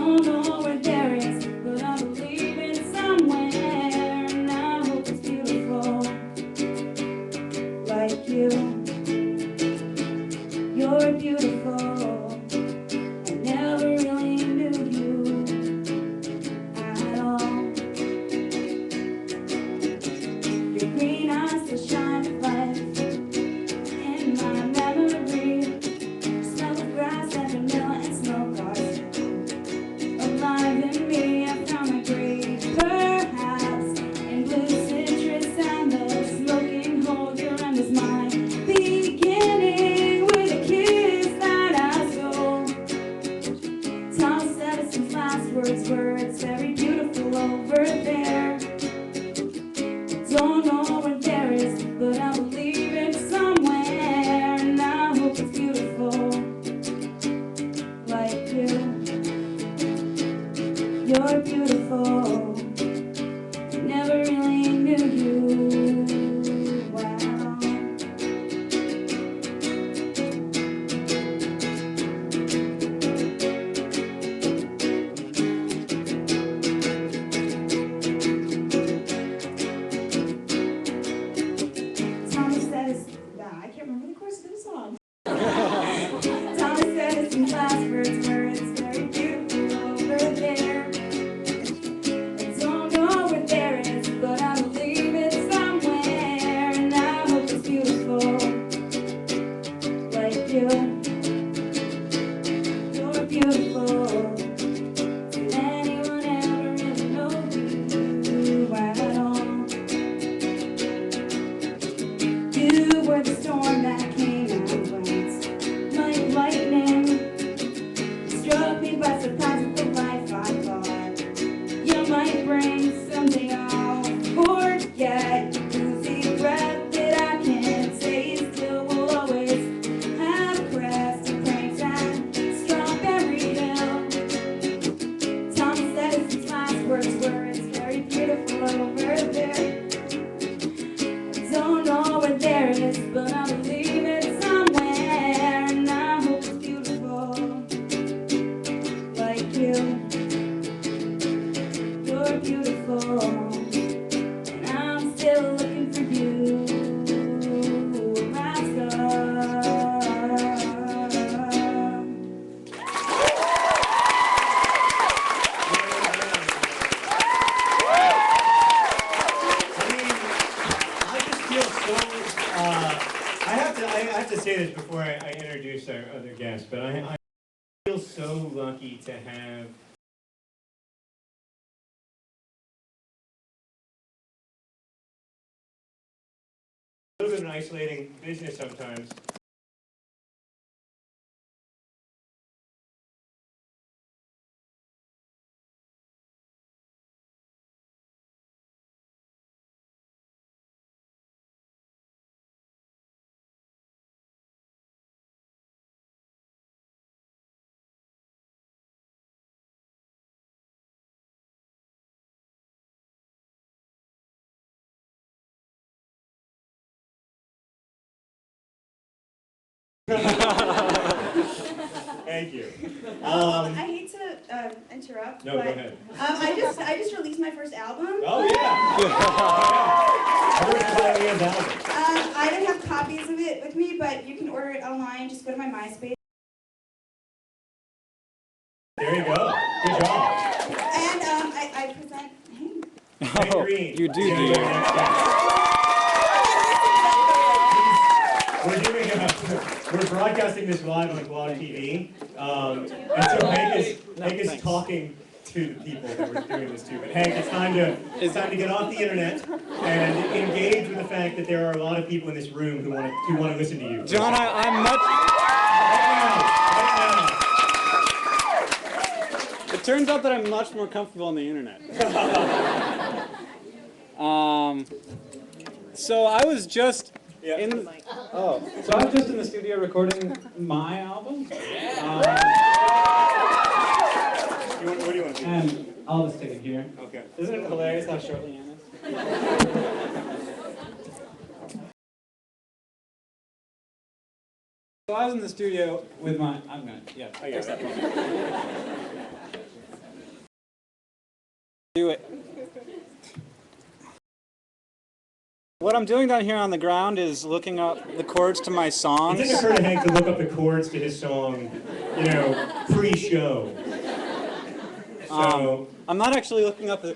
Don't know where there is, but I believe it's somewhere, and I hope it's beautiful, like you. You're beautiful. I never really knew you at all. Your green eyes still shine with life in my memory. Smell of grass and vanilla and smoke are still alive in me. I found my grave, perhaps, in blue citrus, and the smoking hole you're in is mine. Beginning with a kiss that I stole. Thomas Edison's last words were, "It's very beautiful over there." Don't know where there is, but I believe it's somewhere, and I hope it's beautiful, like you. You're beautiful. Never really knew you. Wow. Thomas says, I can't remember the chorus of the song. Thomas says some last words were, "It's very beautiful over there." I don't know where there is, but I believe it's somewhere, and I hope it's beautiful, like you. You're beautiful. Did anyone ever really know you at all? You were the storm that came and went like lightning. Struck me by surprise with the life I thought you might bring. Someday I'll forget your oozy breath that I can't say. Still will always have crest and cranks and Strawberry Hill. Tom says his last words were, "It's very beautiful over there." Don't know where there is, but I believe it's somewhere, and I hope it's beautiful, like you. You're beautiful, and I'm still looking for you, Alaska. I have to say this before I introduce our other guests, but I feel so lucky to have a little bit of an isolating business sometimes. Thank you. I hate to interrupt. No, but, go ahead. I just released my first album. Oh yeah. Where's Diane's album? I don't have copies of it with me, but you can order it online. Just go to my MySpace. There you go. Good job. And I present. Oh, Green. You do. We're broadcasting this live on BlogTV, and so Hank is talking to the people that we're doing this to. But Hank, it's time to get off the internet and engage with the fact that there are a lot of people in this room who want to listen to you. John, I'm much. Right now. It turns out that I'm much more comfortable on the internet. So I was just. Yeah. So I was just in the studio recording my album. What do you want to do? And I'll just take it here. Okay. Isn't it hilarious how shortly Ann is? So I was in the studio with my. I'm gonna. Yeah. I guess that. Do it. What I'm doing down here on the ground is looking up the chords to my It songs. didn't occur to Hank to look up the chords to his song, you know, pre-show. So, I'm not actually looking up the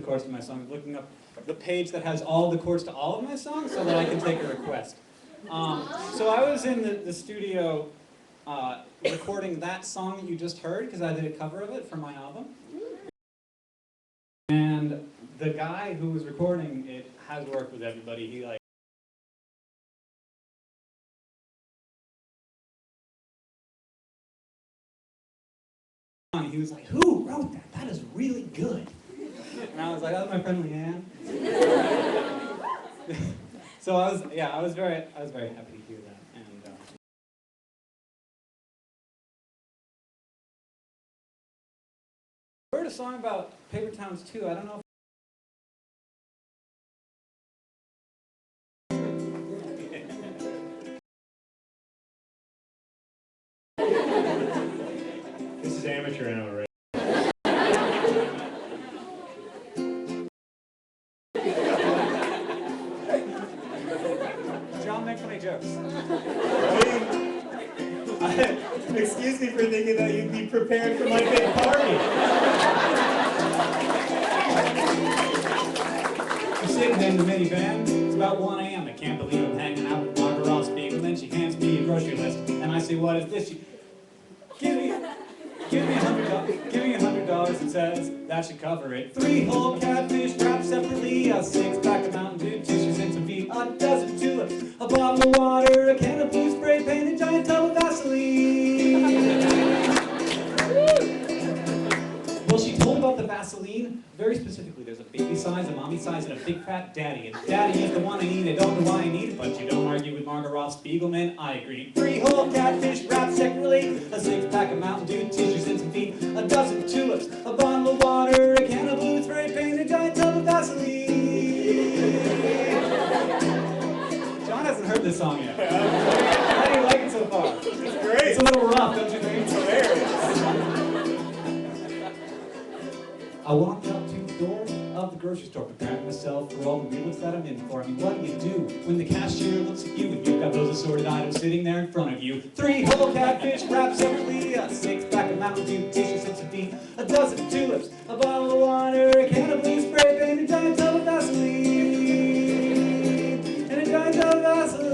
chords to my song. I'm looking up the page that has all the chords to all of my songs so that I can take a request. So I was in the studio recording that song that you just heard because I did a cover of it for my album. And the guy who was recording it has worked with everybody. He was like, "Who wrote that? That is really good." And I was like, "That's my friend Leanne." So I was very happy to hear that. And I heard a song about paper towns too. I don't know. this is amateur hour, right? John makes funny jokes. Excuse me for thinking that you'd be prepared for my big party. I'm sitting in the minivan. It's about 1 a.m. I can't believe I'm hanging out with Margaret Ross Beagle. Then she hands me a grocery list, and I say, "What is this?" She, give me $100. It says that should cover it. 3 whole catfish wrapped separately, a 6-pack of Mountain Dew, tissues and some feet, a dozen tulips, a bottle of water, a can of blue spray paint, a giant tub of Vaseline. Well, she told about the Vaseline very specifically. There's a baby size, a mommy size, and a big fat daddy. And daddy is the one I need. I don't know why I need it, but you don't argue with Margaret Ross Spiegelman. I agree. 3 whole catfish wrapped separately, a 6-pack of Mountain Dew, tissues and some feet, a dozen tulips, a bottle of water, a can of blue spray paint, a giant tub of Vaseline. John hasn't heard this song yet. How do you like it so far? It's great. It's a little rough, don't you think? It's hilarious. I walked up to the door of the grocery store, preparing myself for all the rewards that I'm in for. I mean, what do you do when the cashier looks at you and you've got those assorted items sitting there in front of you? 3 whole catfish wrapped separately, a 6-pack of Mountain Dew, tissues and some feet, a dozen tulips, a bottle of water, a can of blue spray paint, a giant tub of Vaseline, and a giant tub of Vaseline.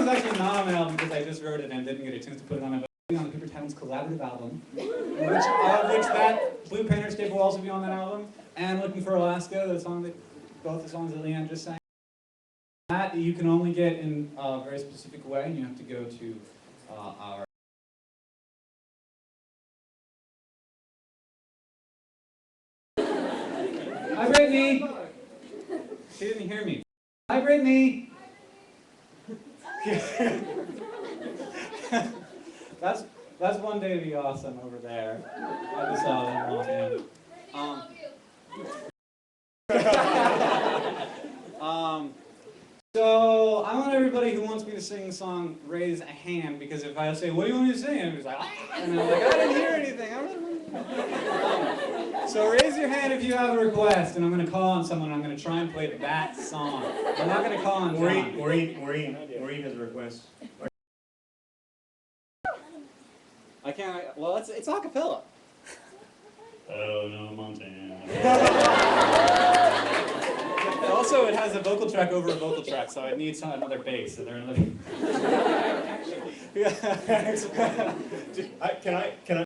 Actually not on my album because I just wrote it and didn't get a chance to put it on my on the Paper Towns collaborative album, which that Blue Painter's Tape will also be on that album, and Looking for Alaska, the song that both the songs that Leanne just sang. That you can only get in a very specific way, and you have to go to our. Hi, Brittany. She didn't hear me. Hi, Brittany. That's One Day to Be Awesome over there. I just saw them walk in. So I want everybody who wants me to sing a song raise a hand, because if I say, "What do you want me to sing?" and everybody's like, "Ah," and I'm like, "I didn't hear anything." So raise your hand if you have a request, and I'm going to call on someone. I'm going to try and play that song. I'm not going to call on John. Maureen has a request. I can't. Well, it's a cappella. Oh no, Montana. Also, it has a vocal track over a vocal track, so it needs another bass. So they're another. Can I